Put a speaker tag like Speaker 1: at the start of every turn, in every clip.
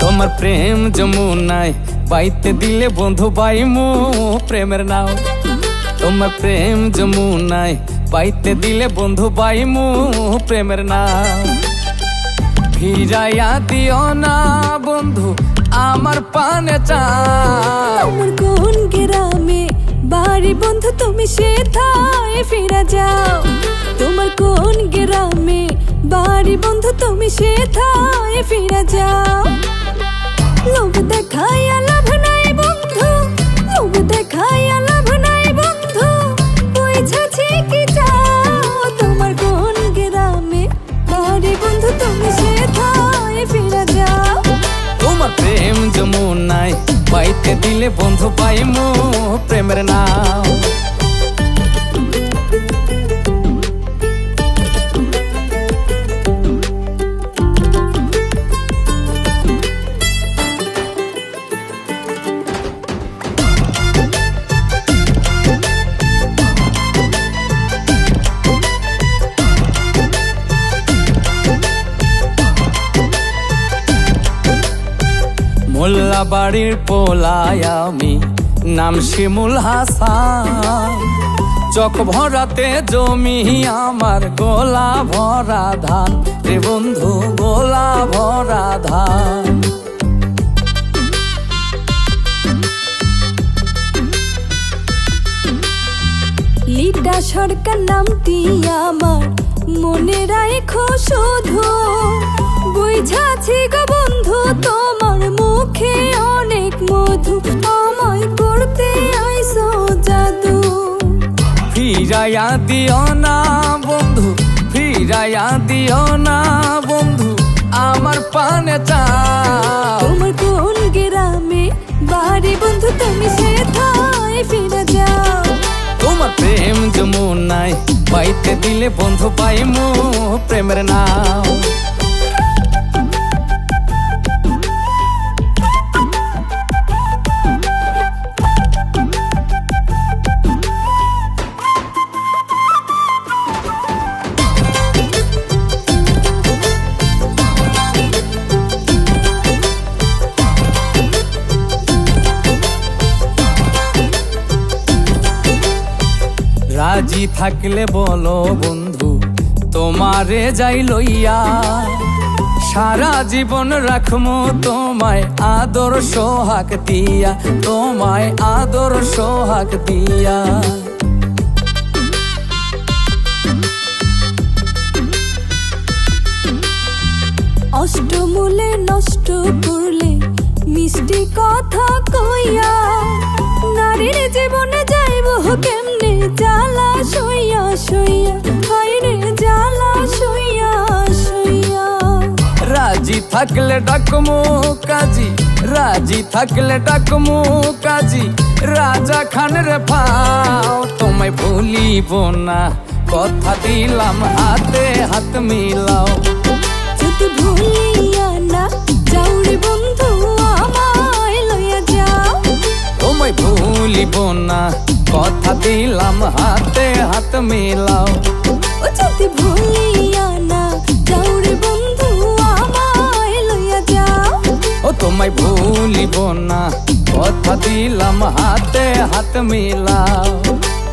Speaker 1: তোমার প্রেম যমুনায় বাইতে দিলে বন্ধু বাইমু প্রেমের নাও। তোমার প্রেম যমুনায় বাইতে দিলে বন্ধু বাইমু প্রেমের নাও। ফিরাইয়া দিও না বন্ধু আমার পানে চাও।
Speaker 2: আমার কোন গ্রামে বাড়ি বন্ধু তুমি সেথায় ফিরে যাও। তোমার কোন গ্রামে বাড়ি বন্ধু তুমি সেথায় ফিরে যাও। লোভ দেখাইয়া লাভ নাই বন্ধু, লোভ দেখাইয়া লাভ নাই বন্ধু, বুঝাছি কি চাও। তোমার কোন গ্রামে বাড়ি বন্ধু তুমি সেথায় ফিরে যাও।
Speaker 1: তোমার প্রেম যমুনায় বাইতে দিলে বন্ধু পাইমু প্রেমের নাও। মোল্লা বাড়ির পোলায় আমি নাম শিমুল হাসান। চক ভরাতে জমি আমার গোলা ভরা ধান রে বন্ধু গোলা ভরা ধান।
Speaker 2: লিডা সরকার নামটি আমার মনে রাখো শুধু, বুঝাছি গো বন্ধু তোমার মুখে অনেক মধু, আমায় করতে আইসো জাদু।
Speaker 1: ফিরাইয়া দিও না বন্ধু, ফিরাইয়া দিও না বন্ধু আমার পানে চাও।
Speaker 2: তোমার কোন গ্রামে বাড়ি বন্ধু তুমি সেথায় ফিরে যাও।
Speaker 1: তোমার প্রেম যমুনায় বাইতে দিলে বন্ধু পাইমু প্রেমের নাও। রাজি থাকলে বলো বন্ধু তোমারে যাই লইয়া, সারা জীবন রাখমু তোমায় আদর সোহাগ দিয়া, তোমায় আদর সোহাগ দিয়া।
Speaker 2: অষ্টমূলে নষ্ট করলে মিষ্টি কথা কইয়া, নারীর জীবনে যাইব কেমনে জ্বালা সইয়া সইয়া, হায়রে জ্বালা সইয়া সইয়া।
Speaker 1: রাজি থাকলে ডাকমু কাজী, রাজি থাকলে ডাকমু কাজী, রাজা খান রে পাও। তোমায় ভুলিব না কথা দিলাম হাতে হাত মিলাও।
Speaker 2: যদি ভুলিয়া না যাও রে বন্ধু আমায় লইয়া যাও।
Speaker 1: তোমায় ভুলিব না কথা দিলাম হাতে হাত মিলাও।
Speaker 2: ও যদি ভুলিয়া না যাও রে বন্ধু আমায় লইয়া যাও।
Speaker 1: ও তোমায় ভুলিব না কথা দিলাম হাতে হাত মিলাও।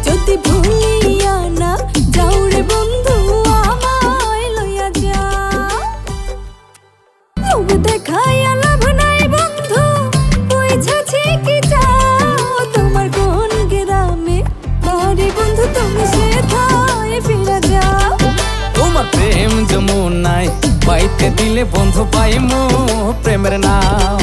Speaker 2: যদি ভুলিয়া না যাও রে বন্ধু আমায় লইয়া যাও। লোভ দেখাইয়া লাভ নাই বন্ধু, বুঝাছি কি চাও। তোমার কোন গ্রামে বাড়ি বন্ধু তুমি সেথায় ফিরে যাও।
Speaker 1: তোমার প্রেম যমুনায় বাইতে দিলে বন্ধু পাইমু প্রেমের নাও।